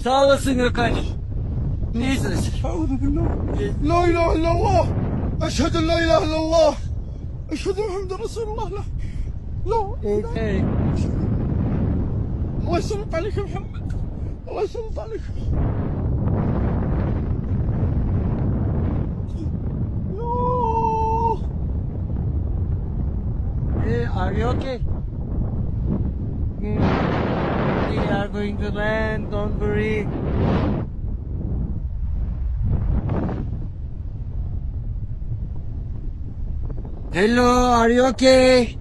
Sağ olasın Gökhan. İyisiniz. أعوذ بالله لا إله إلا الله أشهد أن لا إله إلا الله أشهد أن محمد رسول الله لا Hey. الله يسلط عليك يا محمد الله يسلط عليك Hey, are you okay? We are going to land, don't worry. Hello, are you okay?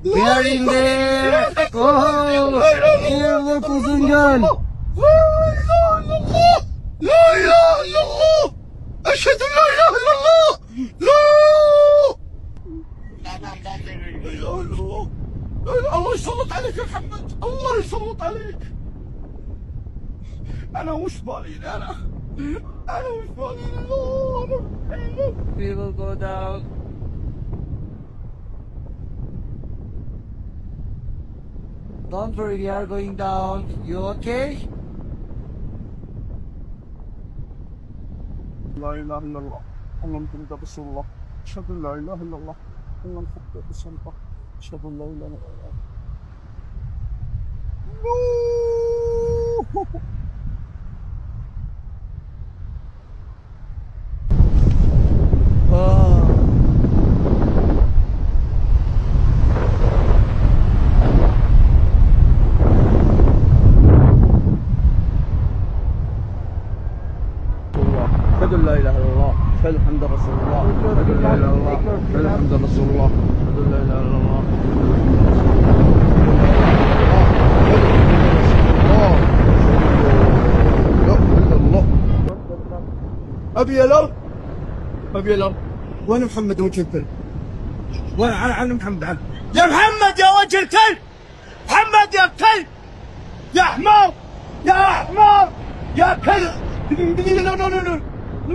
We are in there. Oh, here, look, Uzuncan. لا إله إلا الله لا إله إلا الله أشهد أن لا إله إلا الله لا إله إلا الله الله يسلط عليك يا محمد الله يسلط عليك أنا وش بالي أنا وش بالي We will go down. Don't worry, we are going down. You okay? لا إله إلا الله اللهم محمد رسول الله أشهد أن لا إله إلا الله اللهم محمد رسول الله أشهد أن لا إله إلا الله أشهد أن لا إله إلا الله أشهد محمد رسول الله أشهد أن لا إله إلا الله أشهد محمد رسول الله أشهد أن لا إله إلا الله أبي الأرض أبي الأرض وين محمد وجه الكلب؟ وين عن محمد عن يا محمد يا وجه الكلب محمد يا كلب يا حمار يا حمار يا كلب No.